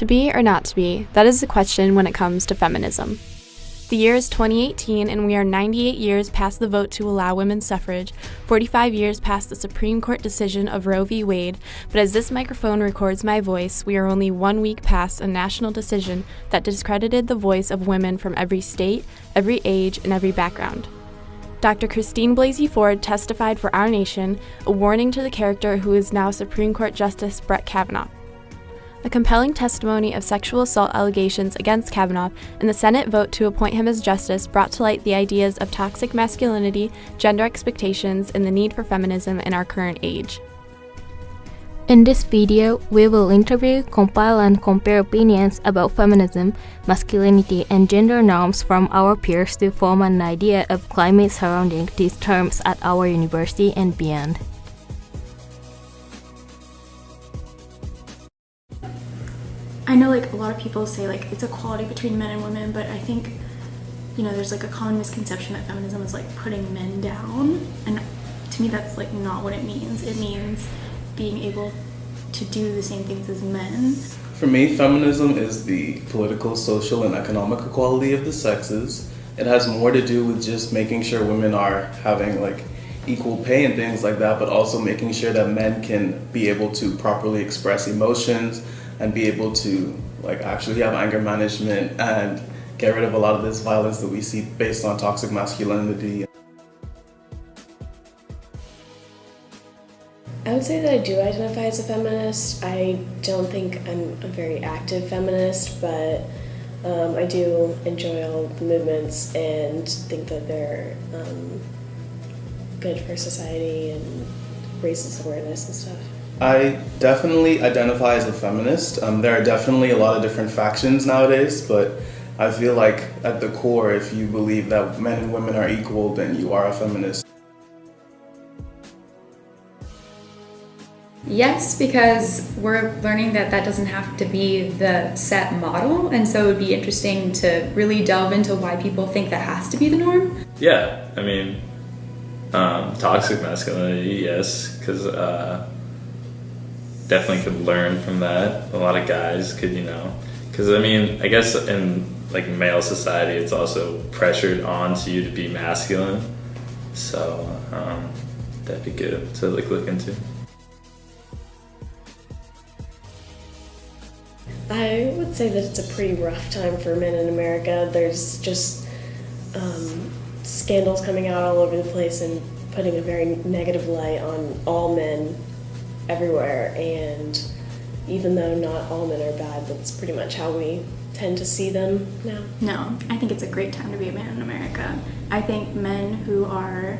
To be or not to be, that is the question when it comes to feminism. The year is 2018 and we are 98 years past the vote to allow women's suffrage, 45 years past the Supreme Court decision of Roe v. Wade, but as this microphone records my voice, we are only 1 week past a national decision that discredited the voice of women from every state, every age, and every background. Dr. Christine Blasey Ford testified for Our Nation, a warning to the character who is now Supreme Court Justice Brett Kavanaugh. A compelling testimony of sexual assault allegations against Kavanaugh and the Senate vote to appoint him as justice brought to light the ideas of toxic masculinity, gender expectations, and the need for feminism in our current age. In this video, we will interview, compile, and compare opinions about feminism, masculinity, and gender norms from our peers to form an idea of climate surrounding these terms at our university and beyond. I know a lot of people say it's equality between men and women, but I think there's a common misconception that feminism is putting men down, and to me that's not what it means. It means being able to do the same things as men. For me, feminism is the political, social, and economic equality of the sexes. It has more to do with just making sure women are having equal pay and things like that, but also making sure that men can be able to properly express emotions and be able to actually have anger management and get rid of a lot of this violence that we see based on toxic masculinity. I would say that I do identify as a feminist. I don't think I'm a very active feminist, but I do enjoy all the movements and think that they're good for society and raises awareness and stuff. I definitely identify as a feminist. There are definitely a lot of different factions nowadays, but I feel at the core, if you believe that men and women are equal, then you are a feminist. Yes, because we're learning that doesn't have to be the set model, and so it would be interesting to really delve into why people think that has to be the norm. Yeah, I mean, toxic masculinity, yes, because definitely could learn from that. A lot of guys could, because I guess in male society, it's also pressured onto you to be masculine. So that'd be good to look into. I would say that it's a pretty rough time for men in America. There's just scandals coming out all over the place and putting a very negative light on all men everywhere, and even though not all men are bad, that's pretty much how we tend to see them now. No, I think it's a great time to be a man in America. I think men who are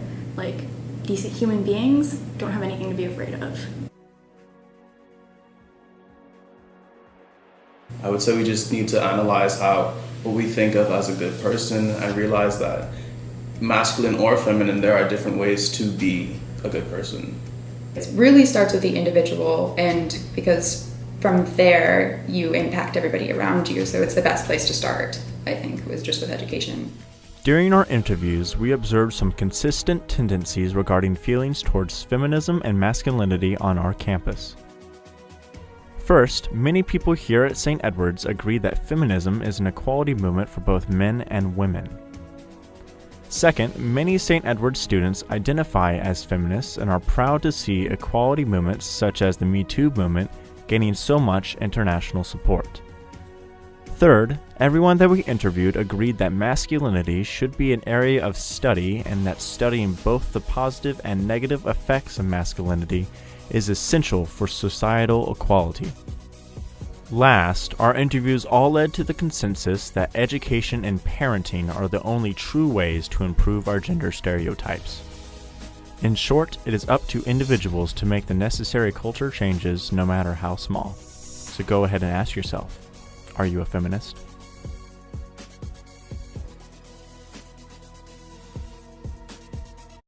decent human beings don't have anything to be afraid of. I would say we just need to analyze what we think of as a good person and realize that masculine or feminine, there are different ways to be a good person. It really starts with the individual, and because from there you impact everybody around you, so it's the best place to start, I think, was just with education. During our interviews, we observed some consistent tendencies regarding feelings towards feminism and masculinity on our campus. First, many people here at St. Edward's agree that feminism is an equality movement for both men and women. Second, many St. Edward's students identify as feminists and are proud to see equality movements such as the Me Too movement gaining so much international support. Third, everyone that we interviewed agreed that masculinity should be an area of study and that studying both the positive and negative effects of masculinity is essential for societal equality. Last, our interviews all led to the consensus that education and parenting are the only true ways to improve our gender stereotypes. In short, it is up to individuals to make the necessary culture changes no matter how small. So go ahead and ask yourself, are you a feminist?